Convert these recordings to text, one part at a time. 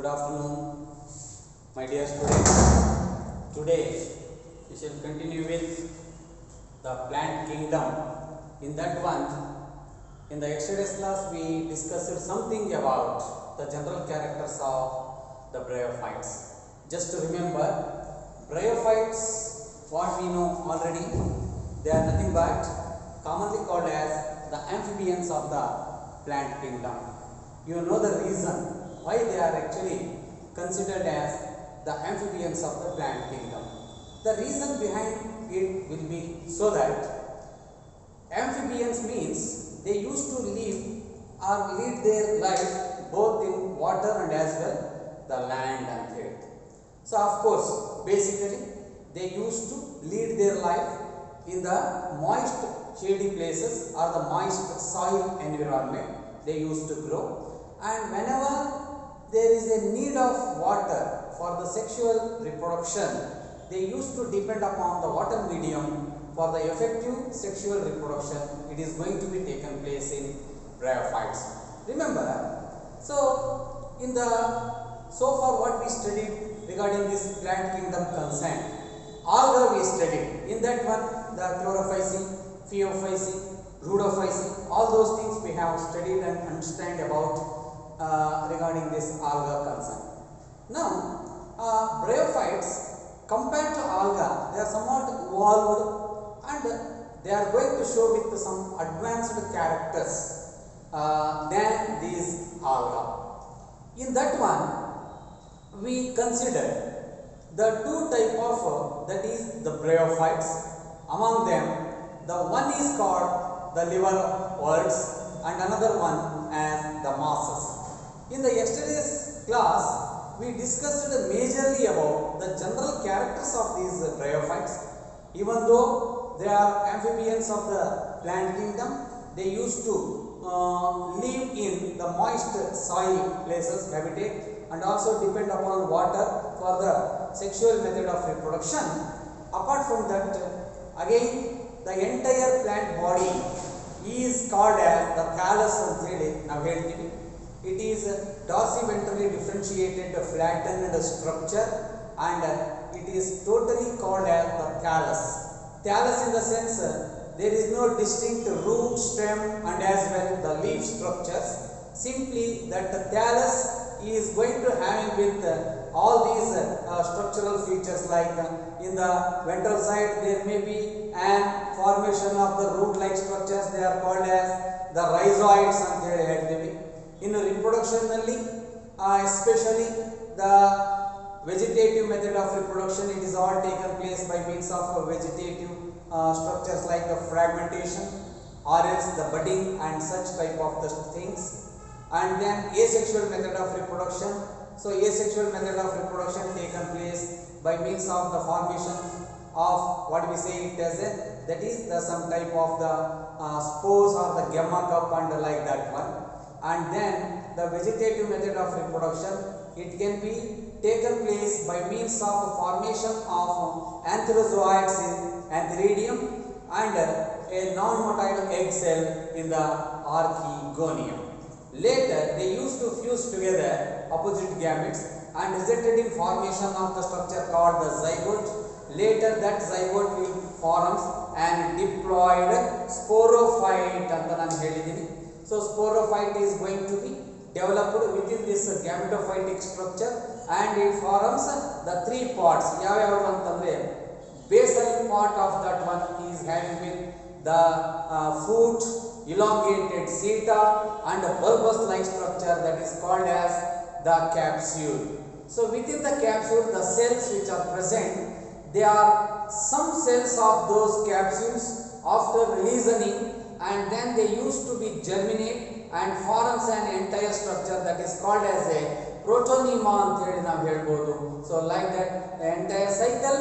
Good afternoon, my dear students. Today we shall continue with the plant kingdom. In that one, in the yesterday's class, we discussed something about the general characters of the bryophytes. Just to remember, bryophytes, what we know already, they are nothing but commonly called as the amphibians of the plant kingdom. You know the reason why they are actually considered as the amphibians of the plant kingdom. The reason behind it will be so that amphibians means they used to live or lead their life both in water and as well the land and earth. So of course, basically they used to lead their life in the moist shady places or the moist soil environment they used to grow, and whenever there is a need of water for the sexual reproduction, they used to depend upon the water medium for the effective sexual reproduction. It is going to be taken place in bryophytes. Remember, so far what we studied regarding this plant kingdom concerned, alga we studied. In that one, the chlorophyceae, phaeophyceae, rhodophyceae, all those things we have studied and understand about regarding this alga concern. Now, bryophytes compared to alga, they are somewhat evolved and they are going to show with some advanced characters than these alga. In that one, we consider the two type of that is the bryophytes. Among them, the one is called the liverworts and another one as the mosses. In the yesterday's class, we discussed majorly about the general characters of these bryophytes. Even though they are amphibians of the plant kingdom, they used to live in the moist soil places, habitat, and also depend upon water for the sexual method of reproduction. Apart from that, again, the entire plant body is called as the thallus anthidium. Now ಹೇಳ್ತೀವಿ. It is dorsiventrally differentiated, flattened structure, and it is totally called as the thallus. Thallus in the sense there is no distinct root, stem, and as well the leaf structures. Simply that the thallus is going to have with all these structural features, like in the ventral side there may be an formation of the root-like structures. They are called as the rhizoids and they in reproduction, especially the vegetative method of reproduction, it is all taken place by means of vegetative structures like the fragmentation or else the budding and such type of the things. And then asexual method of reproduction. So asexual method of reproduction taken place by means of the formation of what we say it as a, that is the some type of the spores or the gamma cup and like that one. And then the vegetative method of reproduction, it can be taken place by means of formation of antherozoids in antheridium and a non-motile egg cell in the archegonium. Later, they used to fuse together opposite gametes and resulted in formation of the structure called the zygote. Later, that zygote will forms an diploid sporophyte anta nanu helidini. So sporophyte is going to be developed within this gametophytic structure and it forms the three parts. Basal part of that one is having with the foot, elongated seta and a bulbous-like structure that is called as the capsule. So within the capsule, the cells which are present, they are some cells of those capsules after releasing, and then they used to be germinate and forms an entire structure that is called as a protonema antedi ನಾವು ಹೇಳ್ಬೋದು. So like that, the entire cycle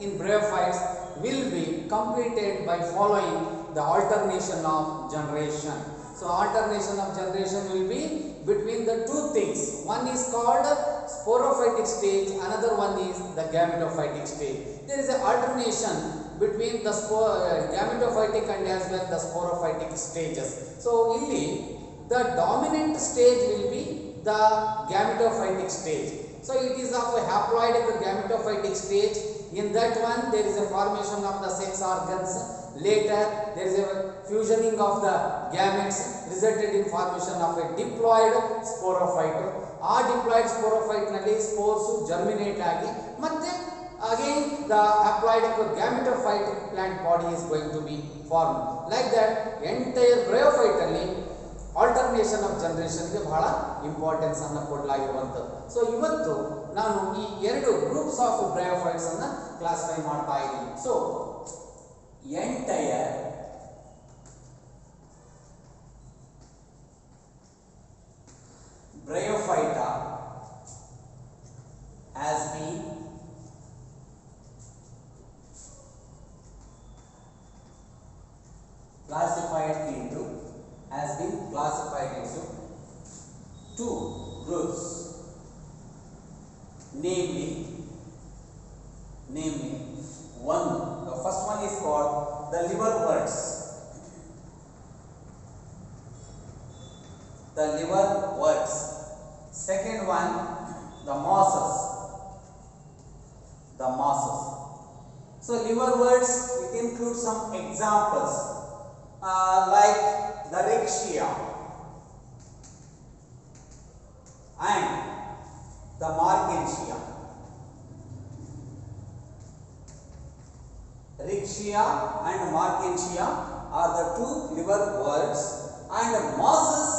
in bryophytes will be completed by following the alternation of generation. So alternation of generation will be between the two things. One is called sporophytic stage, another one is the gametophytic stage. There is an alternation between the gametophytic and as well the sporophytic stages. So illi the dominant stage will be the gametophytic stage. So it is of a haploid gametophytic stage. In that one there is a formation of the sex organs. Later there is a fusioning of the gametes resulted in formation of a diploid sporophyte. ಆ diploid sporophyte ನಲ್ಲಿ spores germinate ಆಗಿ ಮತ್ತೆ again the haploid gametophytic plant body is going to be formed. Like that entire bryophyte ಅಲ್ಲಿ alternation of generation ಗೆ ಬಹಳ importance ಅನ್ನು ಕೊಡಲಾಗಿರುವಂತದ್ದು. So ಇವತ್ತು ನಾನು ಈ ಎರಡು ಗ್ರೂಪ್ಸ್ ಆಫ್ ಬ್ರಯೋಫೈಟ್ಸ್ ಅನ್ನು ಕ್ಲಾಸಿಫೈ ಮಾಡ್ತಾ ಇದ್ದೀನಿ. So entire Bryophyta has been classified into two groups, namely one, the first one is called the liverworts. The liverworts. Second one, the mosses. So liverworts, it includes some examples like the Rixia and the Markensia. Rixia and Markensia are the two liverworts, and mosses,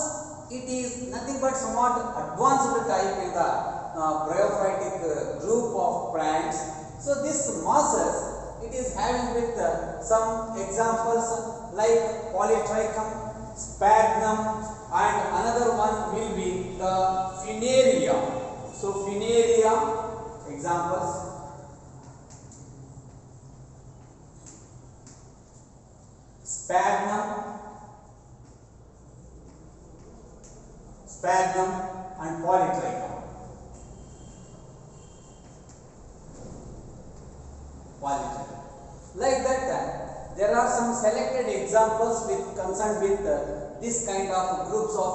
it is nothing but somewhat advanced type in the bryophytic group of plants. So this mosses, it is having with some examples like Polytrichum, Sphagnum, and another one will be the Funaria. So Funaria examples, Sphagnum and Polytrichum. Like that, there are some selected examples with concerned with this kind of groups of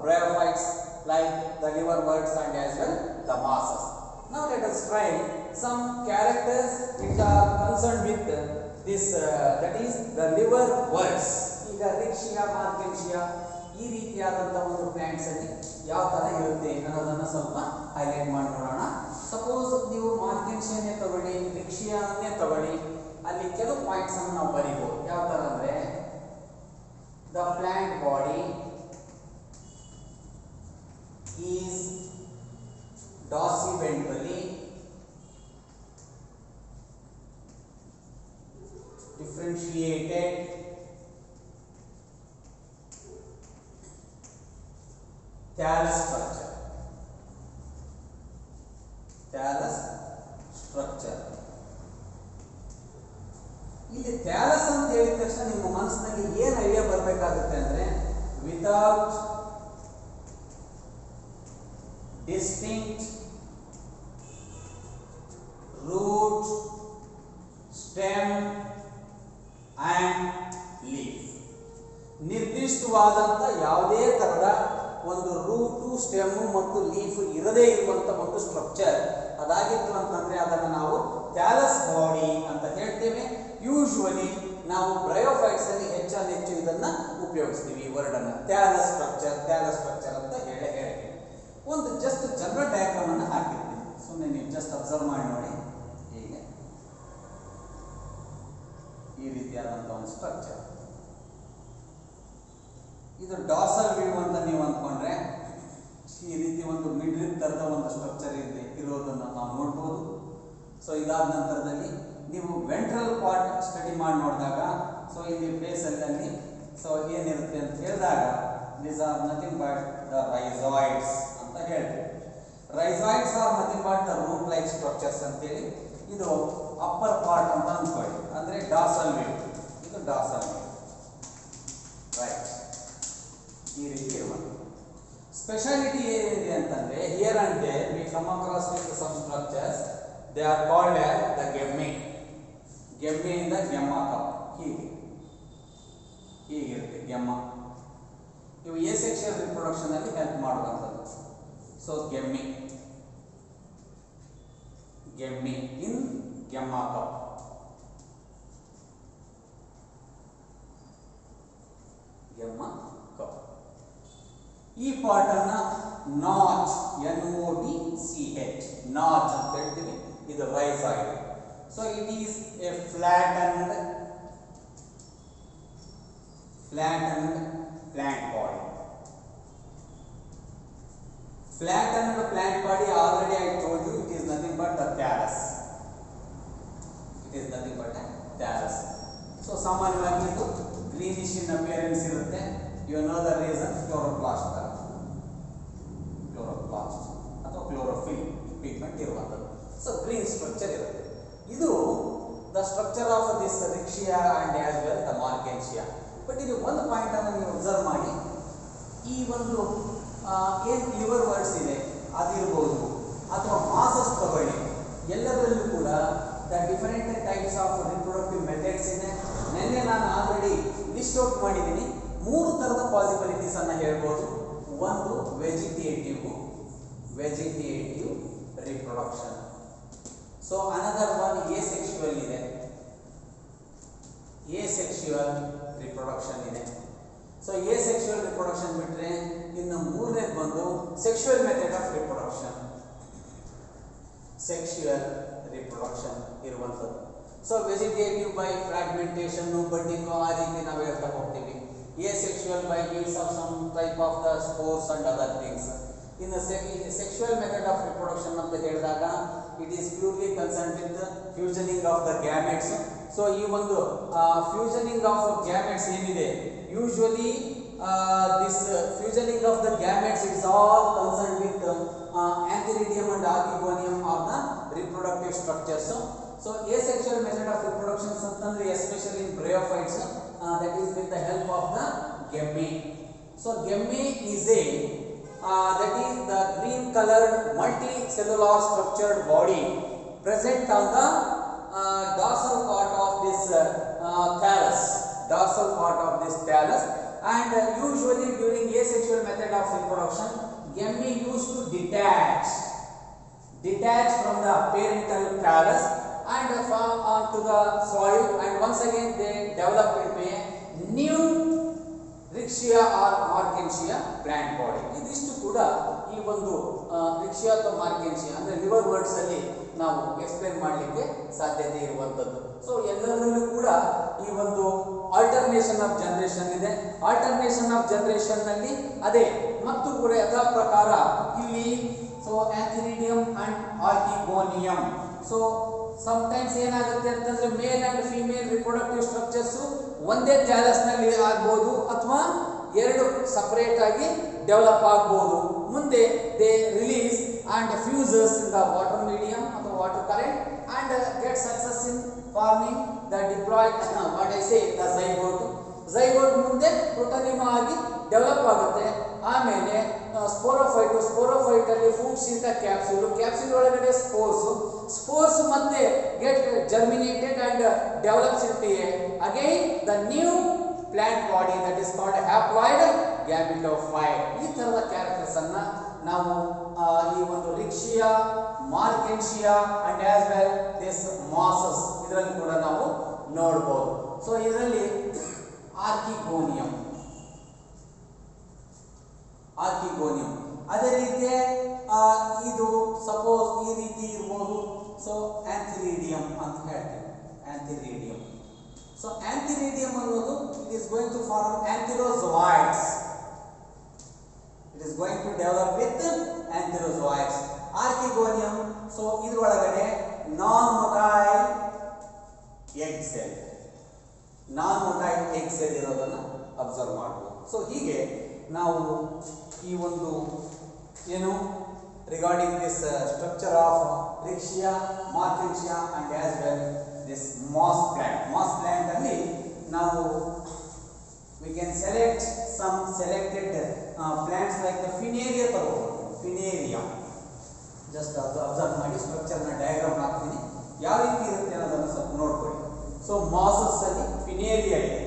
bryophytes like the liverworts and as well the mosses. Now let us try some characters which are concerned with this that is the liverworts. ಈಗ Rixia, Markensia ಈ ರೀತಿಯಾದಂತಹ ಒಂದು plants ಅಲ್ಲಿ ಯಾವ ತರ ಇರುತ್ತೆ ಅನ್ನೋದನ್ನ ಸ್ವಲ್ಪ ಹೈಲೈಟ್ ಮಾಡಿ ನೋಡೋಣ. ಸಪೋಸ್ ನೀವು ಮಾರ್ಕೆನ್ಶಿಯಾನೇ ತಗೊಳ್ಳಿ, ರಿಕ್ಷಿಯಾನೇ ತಗೊಳ್ಳಿ, ಅಲ್ಲಿ ಕೆಲವು ಪಾಯಿಂಟ್ಸ್ ಅನ್ನು ನಾವು ಬರೀಬಹುದು. ಯಾವ ತರ ಅಂದ್ರೆ the plant body is dorsiventrally differentiated thallus structure. ಇಲ್ಲಿ ಥ್ಯಾಲಸ್ ಅಂತ ಹೇಳಿದ ತಕ್ಷಣ ನಿಮ್ಮ ಮನಸ್ಸಿನಲ್ಲಿ ಏನು ಐಡಿಯಾ ಬರಬೇಕಾಗುತ್ತೆ ಅಂದ್ರೆ without distinct root, stem and leaf. ನಿರ್ದಿಷ್ಟವಾದಂಥ ಯಾವುದೇ ತರಹದ ಒಂದು ರೂಟು, ಸ್ಟೆಮ್ಮು ಮತ್ತು ಲೀಫ್ ಇರದೇ ಇರುವಂಥ ಒಂದು ಸ್ಟ್ರಕ್ಚರ್ ಅದಾಗಿತ್ತು ಅಂತಂದ್ರೆ ಅದನ್ನು ನಾವು ಥ್ಯಾಲಸ್ ಬಾಡಿ ಅಂತ ಹೇಳ್ತೇವೆ. ಯೂಶುವಲಿ ನಾವು ಬ್ರಯೋಫೈಟ್ಸ್ ಅಲ್ಲಿ ಹೆಚ್ಚು ಇದನ್ನ ಉಪಯೋಗಿಸ್ತೀವಿ ಈ ವರ್ಡ್ ಅನ್ನ, ಥ್ಯಾಲಸ್ ಸ್ಟ್ರಕ್ಚರ್ ಅಂತ ಹೇಳ್ತೀವಿ. ಒಂದು ಜಸ್ಟ್ ಜನರಲ್ ಡಯಾಗ್ರಾಮ್ ಅನ್ನು ಹಾಕಿರ್ತೀನಿ, ಸುಮ್ಮನೆ ನೀವು ಜಸ್ಟ್ ಅಬ್ಸರ್ವ್ ಮಾಡಿ ನೋಡಿ. ಹೀಗೆ ಈ ರೀತಿಯಾದಂಥ ಒಂದು ಸ್ಟ್ರಕ್ಚರ್, ಇದು ಡಾರ್ಸಲ್ ವ್ಯೂ ಅಂತ ನೀವು ಅಂದ್ಕೊಂಡ್ರೆ ಈ ರೀತಿ ಒಂದು ಮಿಡ್ರಿಪ್ ತರದ ಒಂದು ಸ್ಟ್ರಕ್ಚರ್ ಇರೋದನ್ನು ನಾವು ನೋಡ್ಬೋದು. ಸೊ ಇದಾದ ನಂತರದಲ್ಲಿ ನೀವು ವೆಂಟ್ರಲ್ ಪಾರ್ಟ್ ಸ್ಟಡಿ ಮಾಡಿ ನೋಡಿದಾಗ, ಸೊ ಇಲ್ಲಿ ಬೇಸಲ್ಲಿ ಸೊ ಏನಿರುತ್ತೆ ಅಂತ ಹೇಳಿದಾಗ these are nothing but the rhizoids ಅಂತ ಹೇಳ್ತೀವಿ. Rhizoids are nothing but the root like structures ಅಂತೇಳಿ. ಇದು ಅಪ್ಪರ್ ಪಾರ್ಟ್ ಅಂತ ಅಂದ್ಕೊಳ್ಳಿ, ಅಂದರೆ ಡಾರ್ಸಲ್ ವ್ಯೂ. ಇದು ಡಾರ್ಸಲ್ ವ್ಯೂ, ರೈಟ್. ಈ ರೀತಿ ಇರುವಂಥ ಸ್ಪೆಷಾಲಿಟಿ ಏನಿದೆ ಅಂತಂದರೆ here and there we come across with some structures. They are called as the gemmae. ಗೆಮ್ಮೆಯಿಂದ ಗೆಮ್ಮ ಕಪ್ ಹೀಗಿರುತ್ತೆ ಗೆಮ್ಮ. ಇವು ಎಸೆಕ್ಷುಯಲ್ ರಿಪ್ರೊಡಕ್ಷನ್ ಅಲ್ಲಿ ಹೆಲ್ಪ್ ಮಾಡುವಂಥದ್ದು. So Gemmi in Gemma cup. Gemma cup. ಈ ಪಾರ್ಟ್ ಅನ್ನ ನಾಚ್ NOTCH ನಾಚ್ ಅಂತ ಹೇಳ್ತೀವಿ. ಇದು ರೈಸ್ ಆಗಿದೆ. So it is a flattened plant body. Flattened plant body, already I told you, it is nothing but the thallus. It is nothing but a thallus. So ಸಾಮಾನ್ಯವಾಗಿ ಇದು greenish in appearance ಇರುತ್ತೆ. You know the reason, chloroplast ಅಥವಾ chlorophyll pigment ಇರುವಂತದ್ದು. So green structure ಇರುತ್ತೆ. ಇದು the structure of this Riccia and as well the Markensia. But ಇದು ಒಂದು point ಅನ್ನು ನೀವು ಅಬ್ಸರ್ವ್ ಮಾಡಿ, ಈ ಒಂದು ಏನು ಲಿವರ್ ವರ್ಡ್ಸ್ ಇದೆ ಅದಿರ್ಬೋದು ಅಥವಾ ಮಾಸಸ್ ತಗೊಳ್ಳಿ, ಎಲ್ಲದರಲ್ಲೂ ಕೂಡ the different types of reproductive methods ಇದೆ. ನೆನ್ನೆ ನಾನು ಆಲ್ರೆಡಿ ಲಿಸ್ಟ್ ಔಟ್ ಮಾಡಿದ್ದೀನಿ. 3 ಥರದ ಪಾಸಿಬಿಲಿಟೀಸ್ ಅನ್ನು ಹೇಳ್ಬೋದು. ಒಂದು vegetative reproduction. So another one asexual ಇದೆ, asexual reproduction ಇದೆ. ಸೊ asexual reproduction ಬಿಟ್ರೆ ಇನ್ನು ಮೂರನೇದು ಬಂದು sexual method of reproduction ಇರುವಂಥದ್ದು. ಸೊ ವೆಜಿಟೇಟಿವ್ ಬೈ ಫ್ರಾಗ್ಮೆಂಟೇಷನ್, ಬಡ್ಡಿಂಗು, ಆ ರೀತಿ ನಾವು ಹೇಳ್ತಾ ಹೋಗ್ತೀವಿ. asexual by means of some type of the spores and other things. ಇನ್ನು sexual method of reproduction ಅಂತ ಹೇಳಿದಾಗ it is purely concerned with the fusioning of the gametes. So ಈ ಒಂದು ಫ್ಯೂಷನಿಂಗ್ ಆಫ್ ಗ್ಯಾಮೆಟ್ಸ್ ಏನಿದೆ, usually this fusioning of the gametes it's all concern with antheridium and archegonium are the reproductive structures. So asexual method of reproductions ಅಂತಂದ್ರೆ especially in bryophytes, that is with the help of the gemmae. So gemmae is a that is the green colored multicellular structured body present on the dorsal part of this thallus, and usually during asexual method of reproduction, Gemmi used to detach from the parental thallus and fall onto the soil, and once again they develop into a new Riccia or Markensia plant body. ಇದಿಷ್ಟು ಕೂಡ ಈ ಒಂದು Riccia ಅಥವಾ Markensia ಅಂದ್ರೆ liver words ಅಲ್ಲಿ ನಾವು explain ಮಾಡಲಿಕ್ಕೆ ಸಾಧ್ಯತೆ ಇರುವಂತದ್ದು. ಸೊ ಎಲ್ಲದರಲ್ಲೂ ಕೂಡ ಈ ಒಂದು ಆಲ್ಟರ್ನೇಷನ್ ಆಫ್ ಜನರೇಷನ್ ಇದೆ. ಆಲ್ಟರ್ನೇಷನ್ ಆಫ್ ಜನರೇಷನ್ ನಲ್ಲಿ ಅದೇ ಮತ್ತು ಕೂಡ ಯಥಾ ಪ್ರಕಾರ ಇಲ್ಲಿ so antheridium and archegonium. So sometimes ಏನಾಗುತ್ತೆ ಅಂತಂದ್ರೆ male and female reproductive structures ಒಂದೇ ಥ್ಯಾಲಸ್ ನಲ್ಲಿ ಆಗ್ಬೋದು ಅಥವಾ ಎರಡು ಸಪರೇಟ್ ಆಗಿ ಡೆವಲಪ್ ಆಗ್ಬೋದು. ಮುಂದೆ they release and fuses in the water medium or the water current and get success in forming the diploid what I say the zygote ಮುಂದೆ ಪ್ರೋಟೋನಿಮ ಆಗಿ ಡೆವಲಪ್ ಆಗುತ್ತೆ. ಆಮೇಲೆ ಸ್ಪೋರೋಫೈಟ್ ಅಲ್ಲಿ ಫುಡ್ ಸೀಟ ಕ್ಯಾಪ್ಸೂಲ್ ಒಳಗಡೆ spores ಮತ್ತೆ get germinated and develops into again the new plant body that is called haploid gametophyte. ಈ ತರದ characters ಅನ್ನ ನಾವು ಈ ಒಂದು Riccia, Markensia and as well this mosses ಇದರಲ್ಲಿ ಕೂಡ ನಾವು ನೋಡಬಹುದು. ಸೊ ಇದರಲ್ಲಿ ಆರ್ಕಿಗೋನಿಯಂ ಅದೇ ರೀತಿ ಇದು ಸಪೋಸ್ ಈ ರೀತಿ ಇರಬಹುದು. ಸೊ ಆಂಥಿರಿಡಿಯಂ ಅಂತ ಹೇಳ್ತೀವಿ, ಆಂಥಿರಿಡಿಯಂ. ಸೊ ಆಂಥಿರಿಡಿಯಂ ಅನ್ನೋದು it is going to form antherozoids. It is going to develop with antherozoids. Archegonium, so ಇದರೊಳಗಡೆ non-motile egg cell ಇರೋದನ್ನ ಅಬ್ಸರ್ವ್ ಮಾಡಬಹುದು. ಸೊ ಹೀಗೆ ನಾವು ಈ ಒಂದು ಏನು regarding this structure of Riccia, Markensia and as well this moss plant ಅಲ್ಲಿ ನಾವು we can select some selected plants like the Funaria Funaria. Just observe ಮಾಡಿ ಸ್ಟ್ರಕ್ಚರ್ ನ ಡಯಾಗ್ರಾಮ್ ಹಾಕ್ತೀನಿ, ಯಾವ ರೀತಿ ಇರುತ್ತೆ ಅನ್ನೋದನ್ನ ಸ್ವಲ್ಪ ನೋಡ್ಕೊಳ್ಳಿ. ಸೊ ಮಾಸಸ್ ಅಲ್ಲಿ Funaria ಇದೆ.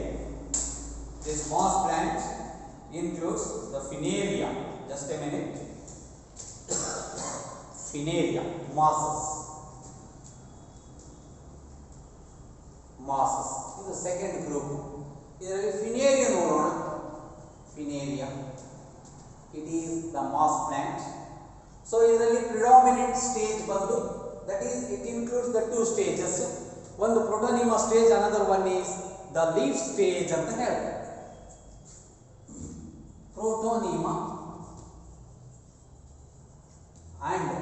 This moss plant includes the Funaria. Just a minute. Finaria, mosses. Mosses. ಇದು ಸೆಕೆಂಡ್ ಗ್ರೂಪ್. ಇದರಲ್ಲಿ ಫಿನೇರಿಯಾ ನೋಡೋಣ. Funaria, it is the moss plant. So ಇದರಲ್ಲಿ ಪ್ರಿಡಾಮಿನೆಂಟ್ ಸ್ಟೇಜ್ ಬಂದು that is it includes the two stages. ಒಂದು protonema stage, another one is the leaf stage ಅಂತ ಹೇಳ್ತಾರೆ. Protonema and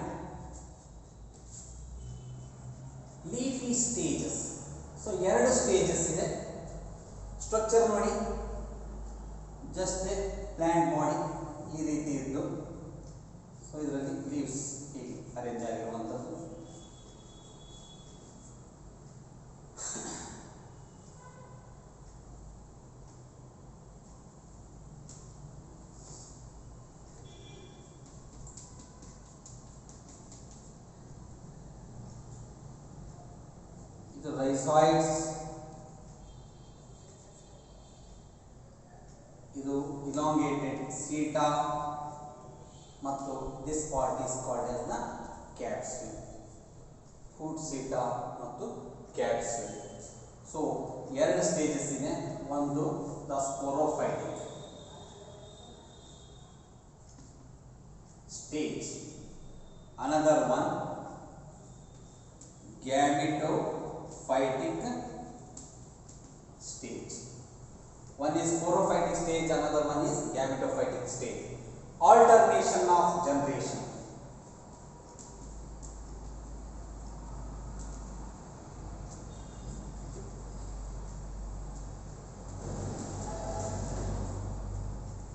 leafy stages. So ಎರಡು stages ಇದೆ. Structure ನೋಡಿ, just plant body ಈ ರೀತಿ ಇದ್ದು, ಸೊ ಇದರಲ್ಲಿ ಲೀವ್ಸ್ ಹೀಗೆ ಅರೇಂಜ್ ಆಗಿರುವಂಥದ್ದು. ಇದು ರೈಸಾಯ್ಡ್ಸ್, ಇದು ಇಲಾಂಗೇಟೆಡ್ ಸೀಟಾ, ಮತ್ತು this part is called as the capsule. Foot seta ಮತ್ತು ಕ್ಯಾಪ್ಸ್ಯೂಲ್. ಸೊ ಎರಡು ಸ್ಟೇಜಸ್ ಇದೆ. ಒಂದು the sporophytic stage, another one gametophytic stage. One is sporophytic stage, another one is gametophytic stage. Alternation of generation.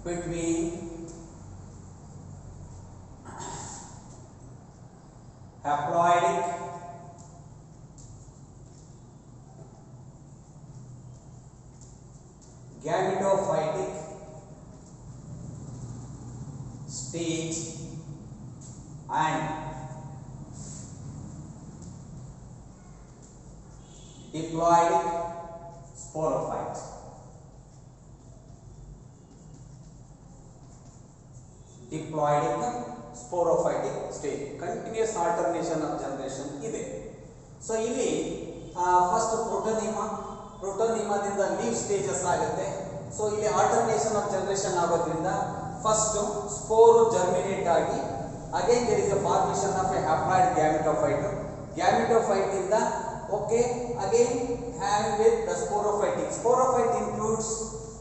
Between haploidic gametophytic stage and diploidic sporophyte. Diploidic sporophytic stage. Continuous alternation of generation ಇದೆ. So ಇಲ್ಲಿ first ಪ್ರೋಟೋನಿಮಾದಿಂದ leaf stages ಆಗುತ್ತೆ. So ಇಲ್ಲಿ alternation of generation ಆಗೋದ್ರಿಂದ first spore germinate ಆಗಿ again there is a formation of a haploid gametophyte. Gametophyte ಇಂದ okay again have with the sporophytic. Sporophyte includes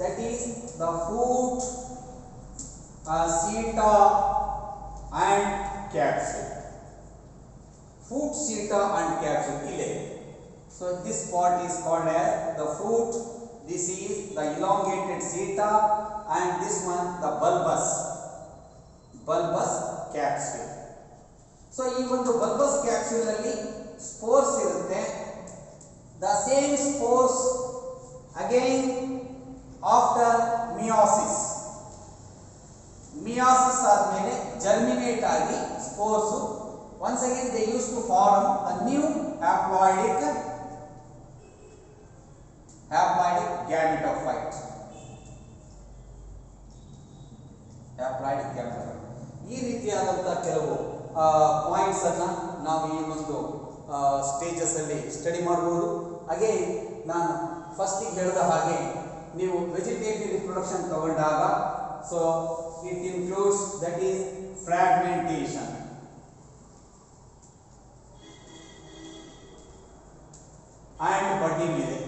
that is the foot, seta and capsule. Foot, seta and capsule ಇಲ್ಲೇ. So this part is called as the fruit, this is the elongated seta, and this one the bulbous capsule. So ಈ ಒಂದು bulbous capsule ಅಲ್ಲಿ spores ಇರುತ್ತೆ. The same spores again after meiosis ಆದ್ಮೇಲೆ germinate ಆಗಿ spores once again they used to form a new haploidic gametophyte. Haploidic gametophyte. ಈ ರೀತಿಯಾದಂತಹ ಕೆಲವು points ಅನ್ನ ನಾವು ಈ ಒಂದು ಸ್ಟೇಜಸ್ ಅಲ್ಲಿ ಸ್ಟಡಿ ಮಾಡಬಹುದು. ಅಗೇನ್ ನಾನು ಫಸ್ಟ್ ಹೇಳಿದ ಹಾಗೆ ನೀವು ವೆಜಿಟೇಟಿವ್ ರಿಪ್ರೊಡಕ್ಷನ್ ತಗೊಂಡಾಗ so it includes that is fragmentation. and budding ಇದೆ.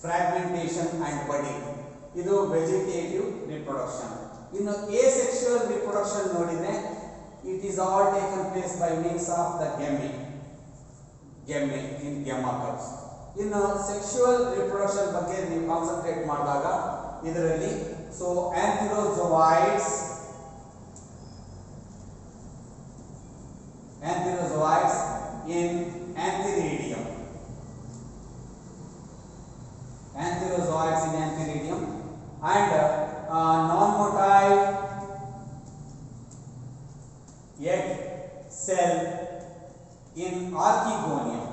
fragmentation and budding ಇದು ವೆಜಿಟೇಟಿವ್ ರಿಪ್ರೊಡಕ್ಷನ್. ಇನ್ನು asexual reproduction ನೋಡಿದ್ರೆ it is all taken place by means of the gamete in gametes. ಇನ್ನು sexual reproduction ಬಗ್ಗೆ ನೀವು concentrate ಮಾಡಿದಾಗ ಇದರಲ್ಲಿ so antherozoids in antheridium. Antherozoids in antheridium and non-motile egg cell in archegonium.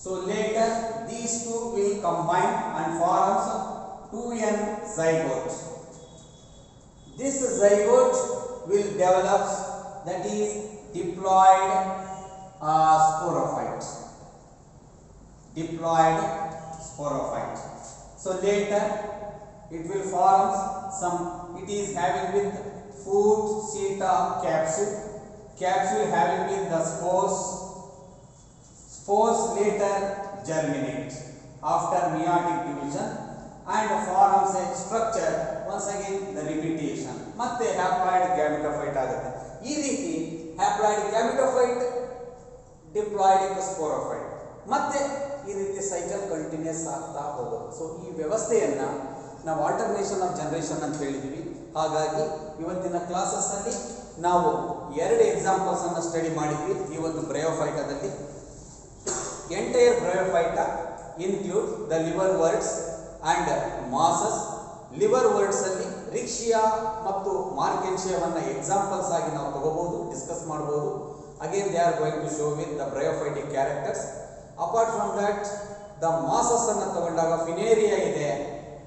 So later these two will combine and forms 2n zygote. This zygote will develop, that is diploid sporophyte. Diploid sporophyte. So later it will form some, it is having with food seta capsule, capsule having with the spores, spores later germinate after meiotic division and forms a structure, once again the repetition, ಮತ್ತೆ haploid gametophyte ಆಗುತ್ತೆ. ಈ ರೀತಿ haploid gametophyte, diploidic sporophyte, ಮತ್ತೆ ಈ ರೀತಿ cycle continuous ಆಗ್ತಾ ಹೋಗುತ್ತೆ. So ಈ ವ್ಯವಸ್ಥೆಯನ್ನ ನಾವು ಆಲ್ಟರ್ನೇಷನ್ ಆಫ್ ಜನರೇಷನ್ ಅಂತ ಹೇಳಿದ್ವಿ. ಹಾಗಾಗಿ ಇವತ್ತಿನ ಕ್ಲಾಸಸ್ ಅಲ್ಲಿ ನಾವು ಎರಡು ಎಕ್ಸಾಂಪಲ್ಸ್ ಅನ್ನು ಸ್ಟಡಿ ಮಾಡಿದ್ವಿ. ಈ ಒಂದು ಬ್ರಯೋಫೈಟಾದಲ್ಲಿ entire Bryophyta include the liverworts and mosses. Liverworts ಅಲ್ಲಿ ರಿಕ್ಷಿಯಾ ಮತ್ತು ಮಾರ್ಕೆನ್ಶಿಯಾವನ್ನ ಎಕ್ಸಾಂಪಲ್ಸ್ ಆಗಿ ನಾವು ತಗೋಬಹುದು, ಡಿಸ್ಕಸ್ ಮಾಡಬಹುದು. Again they are going to show with the bryophytic characters. Apart from that the mosses ಅನ್ನು ತಗೊಂಡಾಗ ಫಿನೇರಿಯಾ ಇದೆ,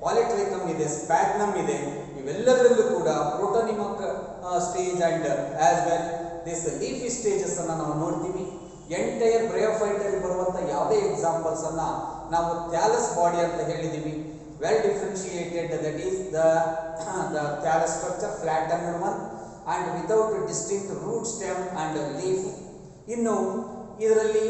ಪಾಲಿಟ್ರಿಕಮ್ ಇದೆ, ಸ್ಪ್ಯಾಗ್ನಮ್ ಇದೆ. ಇವೆಲ್ಲದರಲ್ಲೂ ಕೂಡ protonemic stage and as well this leafy stages ಅನ್ನು ನಾವು ನೋಡ್ತೀವಿ. ಎಂಟೈರ್ ಬ್ರಯೋಫೈಟ್ ಅಲ್ಲಿ ಬರುವಂತ ಯಾವುದೇ ಎಕ್ಸಾಂಪಲ್ಸ್ ಅನ್ನ ನಾವು ಥ್ಯಾಲಸ್ ಬಾಡಿ ಅಂತ ಹೇಳಿದೀವಿ. Well differentiated, that is the thallus structure, flattened one and without distinct root, stem and leaf. ಇನ್ನು ಇದರಲ್ಲಿ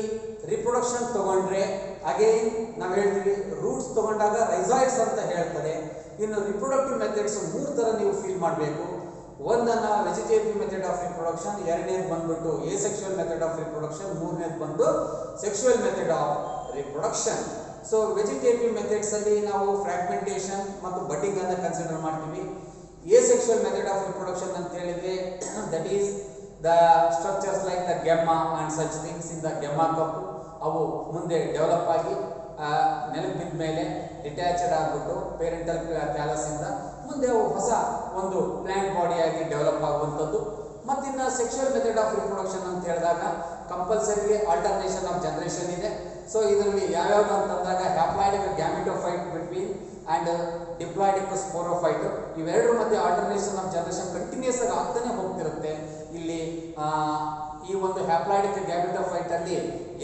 ರಿಪ್ರೊಡಕ್ಷನ್ ತಗೊಂಡ್ರೆ ಅಗೇನ್ ನಾವು ಹೇಳ್ತೀವಿ, ರೂಟ್ಸ್ ತಗೊಂಡಾಗ ರೈಸಾಯ್ಡ್ಸ್ ಅಂತ ಹೇಳ್ತಾರೆ. ಇನ್ನು ರಿಪ್ರೊಡಕ್ಟಿವ್ ಮೆಥಡ್ಸ್ ಮೂರು ತರ ನೀವು ಫೀಲ್ ಮಾಡಬೇಕು. ಒಂದನ್ನ ವೆಜಿಟೇಟಿವ್ ಮೆಥಡ್ ಆಫ್ ರಿಪ್ರೊಡಕ್ಷನ್, ಎರಡನೇದು ಬಂದ್ಬಿಟ್ಟು ಎಸೆಕ್ಷುವಲ್ ಮೆಥಡ್ ಆಫ್ ರಿಪ್ರೊಡಕ್ಷನ್, ಮೂರನೇದು ಬಂದು sexual method of reproduction. So vegetative methods ಅಲ್ಲಿ ನಾವು ಫ್ರಾಗ್ಮೆಂಟೇಷನ್ ಮತ್ತು ಬಡ್ಡಿಂಗ್ ಅನ್ನು ಕನ್ಸಿಡರ್ ಮಾಡ್ತೀವಿ. ಎಸೆಕ್ಷುವಲ್ ಮೆಥಡ್ ಆಫ್ ರಿಪ್ರೊಡಕ್ಷನ್ ಅಂತ ಹೇಳಿದ್ರೆ that is the structures like the gemma and such things in the gemma cup. ಅವು ಮುಂದೆ ಡೆವಲಪ್ ಆಗಿ ನೆಲಕ್ಕೆ ಬಿದ್ದ ಮೇಲೆ ಡಿಟ್ಯಾಚಡ್ ಆಗಿಬಿಟ್ಟು ಪೇರೆಂಟಲ್ ಥ್ಯಾಲಸ್ ಇಂದ ಮುಂದೆ ಅವು ಹೊಸ ಒಂದು ಪ್ಲಾಂಟ್ ಬಾಡಿಯಾಗಿ ಡೆವಲಪ್ ಆಗುವಂಥದ್ದು. ಮತ್ತಿನ್ನು ಸೆಕ್ಷುವಲ್ ಮೆಥಡ್ ಆಫ್ ರಿಪ್ರೊಡಕ್ಷನ್ ಅಂತ ಹೇಳಿದಾಗ ಕಂಪಲ್ಸರಿ ಆಲ್ಟರ್ನೇಷನ್ ಆಫ್ ಜನರೇಷನ್ ಇದೆ. ಸೊ ಇದರಲ್ಲಿ ಯಾವ್ಯಾವುದು ಅಂತಂದಾಗ ಹ್ಯಾಪ್ಲಾಯ್ಡಿಕ್ ಗ್ಯಾಮೆಟೋಫೈಟ್ ಬಿಟ್ವೀನ್ ಅಂಡ್ ಡಿಪ್ಲಾಯ್ಡಿಕ್ ಸ್ಪೋರೋಫೈಟ್, ಇವೆರಡರ ಮಧ್ಯೆ ಆಲ್ಟರ್ನೇಷನ್ ಆಫ್ ಜನರೇಷನ್ ಕಂಟಿನ್ಯೂಸ್ ಆಗಿ ಆಗ್ತಾನೆ ಹೋಗ್ತಿರುತ್ತೆ. ಇಲ್ಲಿ ಈ ಒಂದು ಹ್ಯಾಪ್ಲಾಯ್ಡಿಕ್ ಗ್ಯಾಮೆಟೋಫೈಟ್ ಅಲ್ಲಿ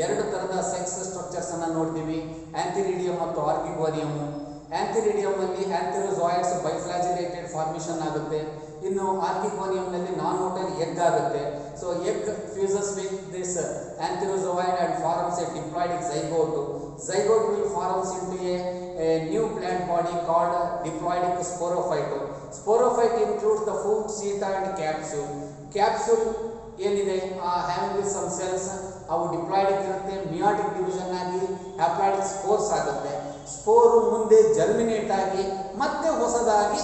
ಎರಡು ತರದ ಸೆಕ್ಸ್ ಸ್ಟ್ರಕ್ಚರ್ಸ್ ಅನ್ನ ನೋಡ್ತೀವಿ, ಆಂಥಿರಿಡಿಯಂ ಮತ್ತು ಆರ್ಕಿಗೋನಿಯಂ. ಆಂಥಿರಿಡಿಯಂ ಅಲ್ಲಿ ಆಂಥಿರೋಜಾಯ್ಡ್ಸ್ ಬೈಫ್ಲಾಜಿಲೇಟೆಡ್ ಫಾರ್ಮೇಷನ್ ಆಗುತ್ತೆ. ಇನ್ನು ಆರ್ಕಿಗೋನಿಯಂ ನಲ್ಲಿ ನಾನ್ ಮೋಟೈಲ್ ಎಗ್ ಆಗುತ್ತೆ. So egg fuses with this antherozoid and forms a diploidic zygote. Zygote will forms into a new plant body called diploidic sporophyte. Sporophyte includes the food, seta and capsule. Capsule ಏನಿದೆ having with some cells, ಅವು ಡಿಪ್ಲಾಯ್ಡಿಕ್ ಇರುತ್ತೆ. Meiotic division ಆಗಿ ಹ್ಯಾಪ್ಲಾಯ್ಡಿಕ್ spores ಆಗುತ್ತೆ. ಸ್ಪೋರು ಮುಂದೆ germinate ಆಗಿ ಮತ್ತೆ ಹೊಸದಾಗಿ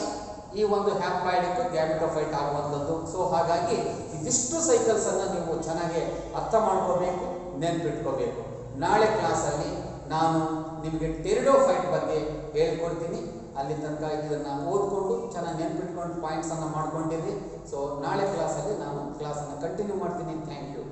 ಈ ಒಂದು ಹ್ಯಾಪ್ಲಾಯ್ಡಿಕ್ ಗ್ಯಾಮೆಟೋಫೈಟ್ ಆಗುವಂಥದ್ದು. ಸೊ ಹಾಗಾಗಿ ಇದಿಷ್ಟು ಸೈಕಲ್ಸ್ ಅನ್ನು ನೀವು ಚೆನ್ನಾಗಿ ಅರ್ಥ ಮಾಡ್ಕೋಬೇಕು, ನೆನ್ಪಿಟ್ಕೋಬೇಕು. ನಾಳೆ ಕ್ಲಾಸಲ್ಲಿ ನಾನು ನಿಮಗೆ ಟೆರಿಡೋಫೈಟ್ ಬಗ್ಗೆ ಹೇಳ್ಕೊಡ್ತೀನಿ. ಅಲ್ಲಿ ತನಕ ಇದನ್ನು ಓದ್ಕೊಂಡು ಚೆನ್ನಾಗಿ ನೆನ್ಪಿಟ್ಕೊಂಡು ಪಾಯಿಂಟ್ಸನ್ನು ಮಾಡ್ಕೊಂಡಿರಿ. ಸೊ ನಾಳೆ ಕ್ಲಾಸಲ್ಲಿ ನಾನು ಕ್ಲಾಸನ್ನು ಕಂಟಿನ್ಯೂ ಮಾಡ್ತೀನಿ. Thank you.